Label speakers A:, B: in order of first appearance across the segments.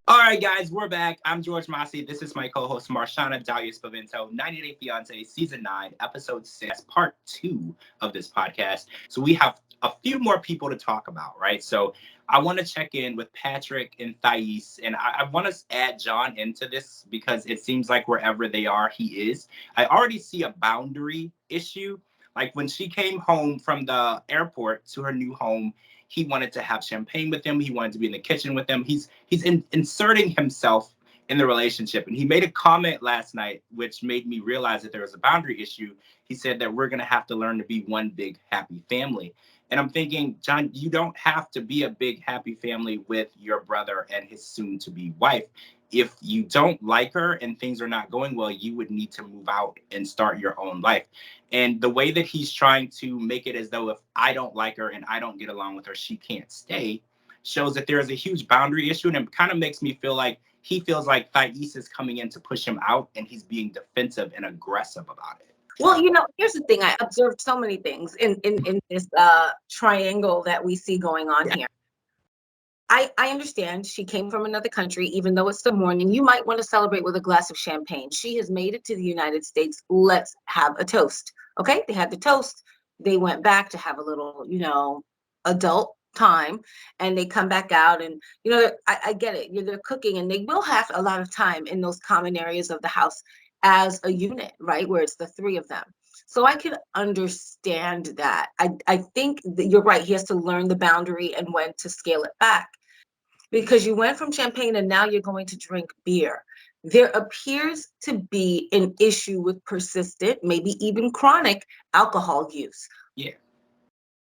A: All right, guys, we're back. I'm George Mossey. This is my co-host Marshana, Dahlia, 90 Day Fiance, Season 9, Episode 6, Part 2 of this podcast. So we have a few more people to talk about, right? So I want to check in with Patrick and Thais, and I want to add John into this because it seems like wherever they are, he is. I already see a boundary issue. Like when she came home from the airport to her new home, he wanted to have champagne with him. He wanted to be in the kitchen with him. He's inserting himself in the relationship. And he made a comment last night, which made me realize that there was a boundary issue. He said that we're going to have to learn to be one big happy family. And I'm thinking, John, you don't have to be a big happy family with your brother and his soon to be wife. If you don't like her and things are not going well, you would need to move out and start your own life. And the way that he's trying to make it as though if I don't like her and I don't get along with her, she can't stay, shows that there is a huge boundary issue. And it kind of makes me feel like he feels like Thais is coming in to push him out and he's being defensive and aggressive about it.
B: Well, here's the thing. I observed so many things in this triangle that we see going on here. I understand she came from another country, even though it's the morning. You might want to celebrate with a glass of champagne. She has made it to the United States. Let's have a toast. Okay? They had the toast. They went back to have a little, adult time, and they come back out. And, I get it. They're cooking, and they will have a lot of time in those common areas of the house as a unit, right? Where it's the three of them. So I can understand that. I think that you're right. He has to learn the boundary and when to scale it back. Because you went from champagne and now you're going to drink beer. There appears to be an issue with persistent, maybe even chronic alcohol use.
A: Yeah.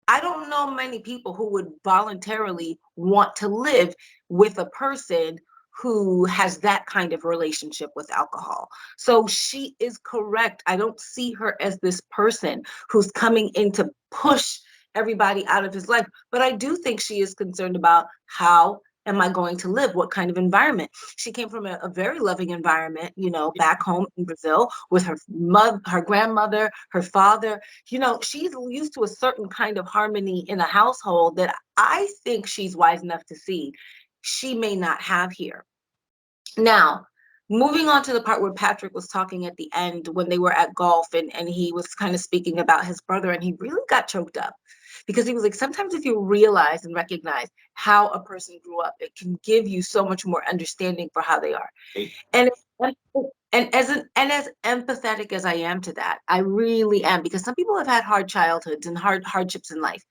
B: I don't know many people who would voluntarily want to live with a person who has that kind of relationship with alcohol. So she is correct. I don't see her as this person who's coming in to push everybody out of his life. But I do think she is concerned about how am I going to live? What kind of environment? She came from a very loving environment, back home in Brazil with her mother, her grandmother, her father. She's used to a certain kind of harmony in a household that I think she's wise enough to see she may not have here. Now, moving on to the part where Patrick was talking at the end when they were at golf and he was kind of speaking about his brother and he really got choked up because he was like, sometimes if you realize and recognize how a person grew up, it can give you so much more understanding for how they are. And as empathetic as I am to that, I really am, because some people have had hard childhoods and hardships in life.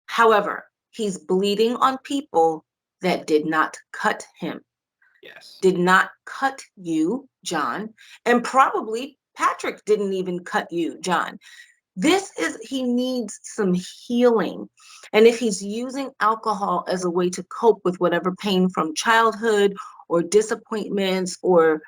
B: However, he's bleeding on people that did not cut him.
A: Yes.
B: Did not cut you, John, and probably Patrick didn't even cut you, John. He needs some healing. And if he's using alcohol as a way to cope with whatever pain from childhood or disappointments or,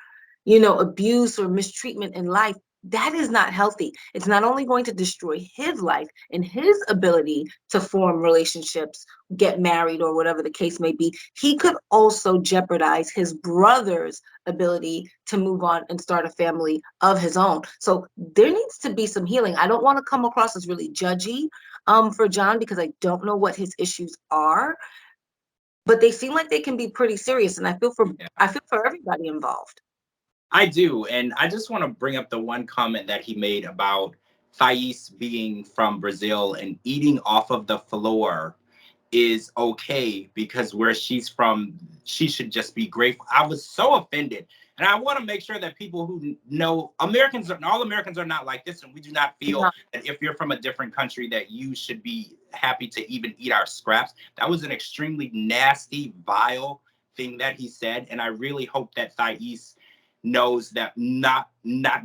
B: abuse or mistreatment in life, that is not healthy. It's not only going to destroy his life and his ability to form relationships, get married, or whatever the case may be, he could also jeopardize his brother's ability to move on and start a family of his own. So there needs to be some healing. I don't want to come across as really judgy for John, because I don't know what his issues are, but they seem like they can be pretty serious, and I feel for everybody involved.
A: I do. And I just want to bring up the one comment that he made about Thais being from Brazil and eating off of the floor is okay because where she's from, she should just be grateful. I was so offended. And I want to make sure that people who know all Americans are not like this. And we do not feel that if you're from a different country that you should be happy to even eat our scraps. That was an extremely nasty, vile thing that he said. And I really hope that Thais knows that not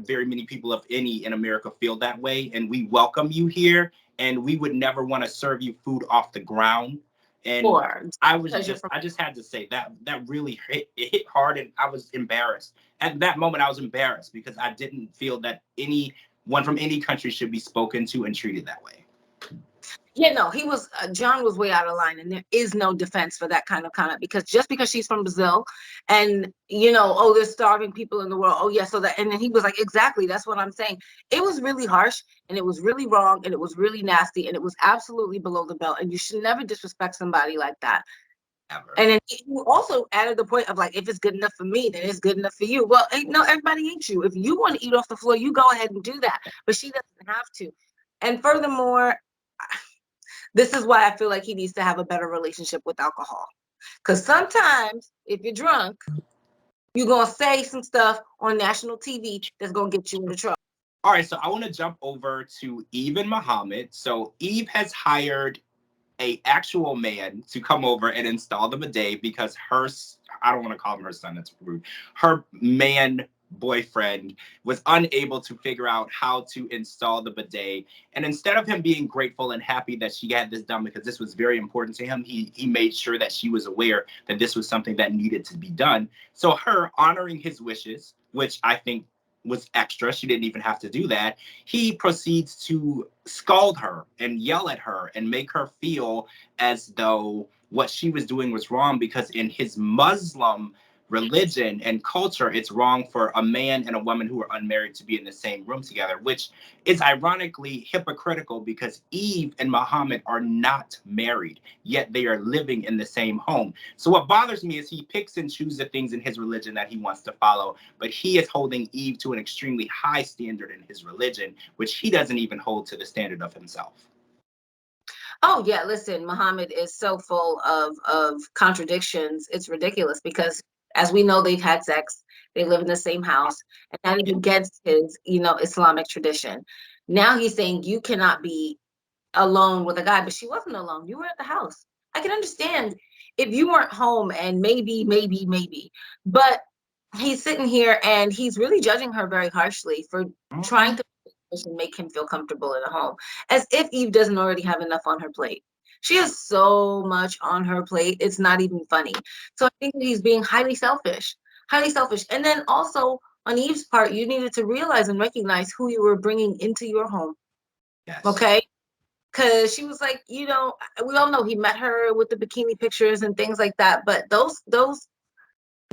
A: very many people, if any, in America feel that way. And we welcome you here. And we would never want to serve you food off the ground. And I just had to say that really hit hard, and I was embarrassed. At that moment, I was embarrassed because I didn't feel that anyone from any country should be spoken to and treated that way.
B: Yeah, no, John was way out of line, and there is no defense for that kind of comment, because just because she's from Brazil and, oh, there's starving people in the world. Oh, yeah. And then he was like, exactly. That's what I'm saying. It was really harsh, and it was really wrong, and it was really nasty, and it was absolutely below the belt. And you should never disrespect somebody like that.
A: Ever.
B: And then you also added the point of like, if it's good enough for me, then it's good enough for you. Well, no, everybody ain't you. If you want to eat off the floor, you go ahead and do that. But she doesn't have to. And furthermore, this is why I feel like he needs to have a better relationship with alcohol. Because sometimes if you're drunk, you're going to say some stuff on national TV that's going to get you into trouble.
A: All right, so I want to jump over to Eve and Mohammed. So Eve has hired a actual man to come over and install the bidet because I don't want to call him her son, that's rude. Her man boyfriend was unable to figure out how to install the bidet. And instead of him being grateful and happy that she had this done because this was very important to him, he made sure that she was aware that this was something that needed to be done. So her honoring his wishes, which I think was extra, she didn't even have to do that, he proceeds to scold her and yell at her and make her feel as though what she was doing was wrong, because in his Muslim religion and culture, it's wrong for a man and a woman who are unmarried to be in the same room together, which is ironically hypocritical because Eve and Muhammad are not married, yet they are living in the same home. So what bothers me is he picks and chooses the things in his religion that he wants to follow, but he is holding Eve to an extremely high standard in his religion, which he doesn't even hold to the standard of himself.
B: Oh yeah, listen, Muhammad is so full of contradictions. It's ridiculous because as we know, they've had sex, they live in the same house, and that is against his, Islamic tradition. Now he's saying you cannot be alone with a guy, but she wasn't alone. You were at the house. I can understand if you weren't home and maybe, but he's sitting here and he's really judging her very harshly for trying to make him feel comfortable in a home, as if Eve doesn't already have enough on her plate. She has so much on her plate, it's not even funny. So I think that he's being highly selfish, highly selfish. And then also on Eve's part, you needed to realize and recognize who you were bringing into your home.
A: Yes.
B: Okay. Because she was like, we all know he met her with the bikini pictures and things like that. But those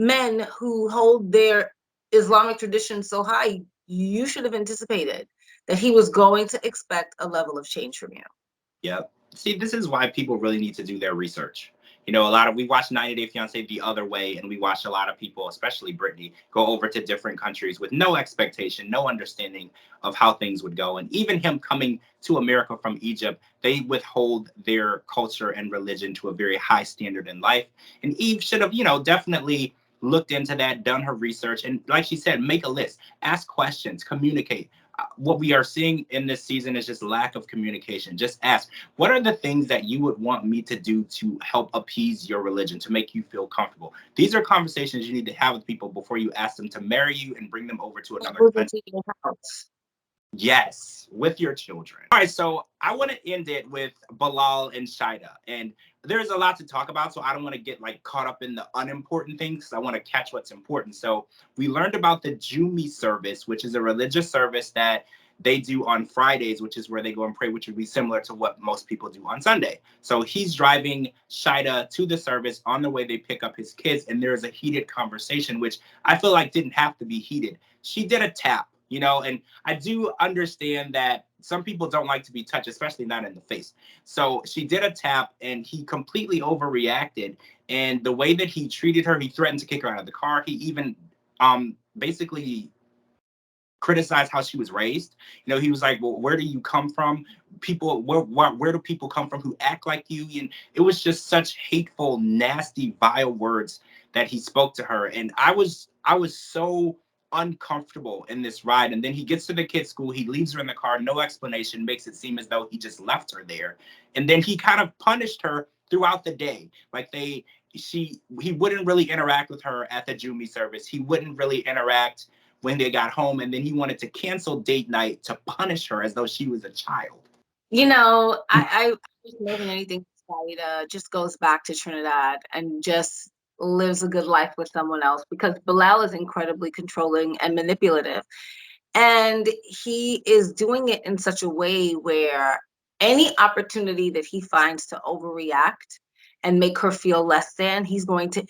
B: men who hold their Islamic tradition so high, you should have anticipated that he was going to expect a level of change from you.
A: Yep. See, this is why people really need to do their research. We watch 90 Day Fiance the other way, and we watch a lot of people, especially Brittany, go over to different countries with no expectation, no understanding of how things would go. And even him coming to America from Egypt, they withhold their culture and religion to a very high standard in life. And Eve should have, definitely looked into that, done her research, and like she said, make a list, ask questions, communicate. What we are seeing in this season is just lack of communication. Just ask, what are the things that you would want me to do to help appease your religion, to make you feel comfortable? These are conversations you need to have with people before you ask them to marry you and bring them over to another country. Yes, with your children. All right, so I want to end it with Bilal and Chida. And there's a lot to talk about, so I don't want to get caught up in the unimportant things, because I want to catch what's important. So we learned about the Jumi service, which is a religious service that they do on Fridays, which is where they go and pray, which would be similar to what most people do on Sunday. So he's driving Chida to the service. On the way, they pick up his kids, and there is a heated conversation, which I feel like didn't have to be heated. She did a tap, and I do understand that some people don't like to be touched, especially not in the face. So she did a tap, and he completely overreacted. And the way that he treated her, he threatened to kick her out of the car. He even basically criticized how she was raised. He was like, well, where do you come from? People, where do people come from who act like you? And it was just such hateful, nasty, vile words that he spoke to her. And I was so uncomfortable in this ride. And then he gets to the kids' school, he leaves her in the car, no explanation, makes it seem as though he just left her there. And then he kind of punished her throughout the day. He wouldn't really interact with her at the Jumi service. He wouldn't really interact when they got home, and then he wanted to cancel date night to punish her as though she was a child.
B: I more than anything, just goes back to Trinidad and just lives a good life with someone else, because Bilal is incredibly controlling and manipulative. And he is doing it in such a way where any opportunity that he finds to overreact and make her feel less than, he's going to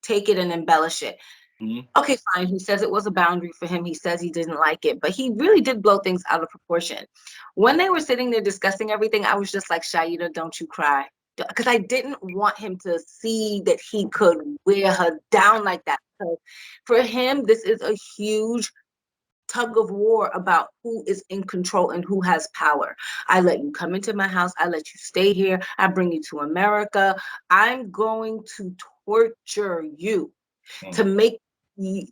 B: take it and embellish it. Mm-hmm. Okay, fine. He says it was a boundary for him. He says he didn't like it, but he really did blow things out of proportion. When they were sitting there discussing everything, I was just like, Shaida, don't you cry. because I didn't want him to see that he could wear her down like that. So for him, this is a huge tug of war about who is in control and who has power. I let you come into my house. I let you stay here. I bring you to America. I'm going to torture you to make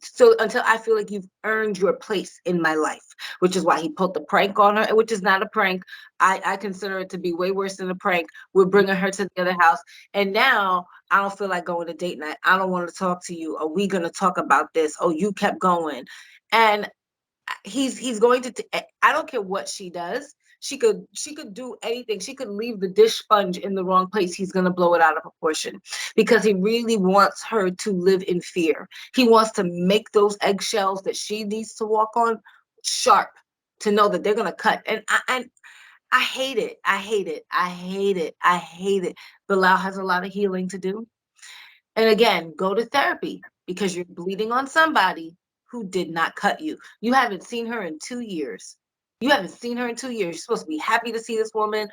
B: so until I feel like you've earned your place in my life, which is why he pulled the prank on her, which is not a prank. I consider it to be way worse than a prank. We're bringing her to the other house. And now I don't feel like going to date night. I don't want to talk to you. Are we going to talk about this? Oh, you kept going. And he's going to I don't care what she does. She could do anything. She could leave the dish sponge in the wrong place. He's going to blow it out of proportion because he really wants her to live in fear. He wants to make those eggshells that she needs to walk on sharp to know that they're going to cut. And I hate it. I hate it. I hate it. I hate it. Bilal has a lot of healing to do. And again, go to therapy because you're bleeding on somebody who did not cut you. You haven't seen her in 2 years. You haven't seen her in 2 years. You're supposed to be happy to see this woman,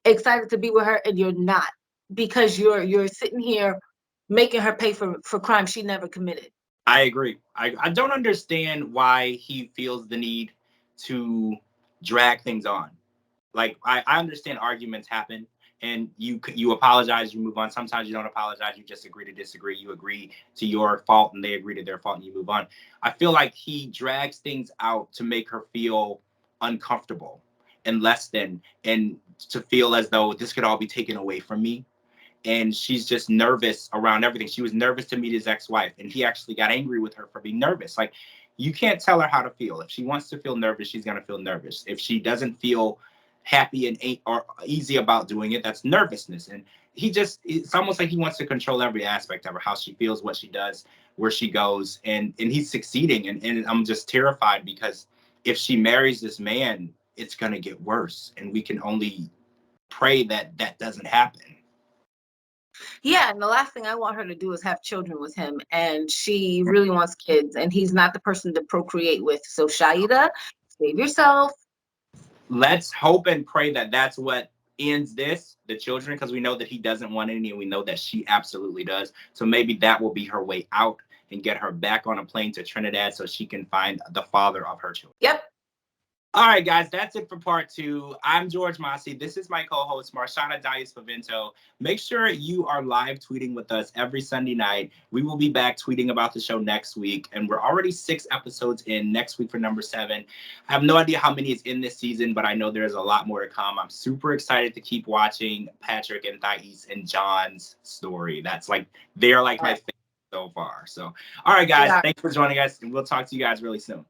B: excited to be with her, and you're not because you're sitting here making her pay for crimes she never committed.
A: I agree. I don't understand why he feels the need to drag things on. Like I understand arguments happen and you apologize, you move on. Sometimes you don't apologize, you just agree to disagree. You agree to your fault and they agree to their fault and you move on. I feel like he drags things out to make her feel uncomfortable and less than, and to feel as though this could all be taken away from me. And she's just nervous around everything. She was nervous to meet his ex-wife, and he actually got angry with her for being nervous. Like, you can't tell her how to feel. If she wants to feel nervous, she's gonna feel nervous. If she doesn't feel happy and or easy about doing it, that's nervousness. And it's almost like he wants to control every aspect of her, how she feels, what she does, where she goes, and he's succeeding. And I'm just terrified because if she marries this man, it's gonna get worse, and we can only pray that that doesn't happen.
B: Yeah, and the last thing I want her to do is have children with him. And she really wants kids, and he's not the person to procreate with. So, Shaida, save yourself.
A: Let's hope and pray that that's what ends the children, because we know that he doesn't want any, and we know that she absolutely does. So maybe that will be her way out and get her back on a plane to Trinidad so she can find the father of her children.
B: Yep.
A: All right, guys, that's it for part 2. I'm George Mossey. This is my co-host, Marshana Dahlia. Make sure you are live tweeting with us every Sunday night. We will be back tweeting about the show next week, and we're already 6 episodes in next week for number 7. I have no idea how many is in this season, but I know there's a lot more to come. I'm super excited to keep watching Patrick and Thais and John's story. They're like my favorite so far. So, all right, guys, thanks for joining us, and we'll talk to you guys really soon.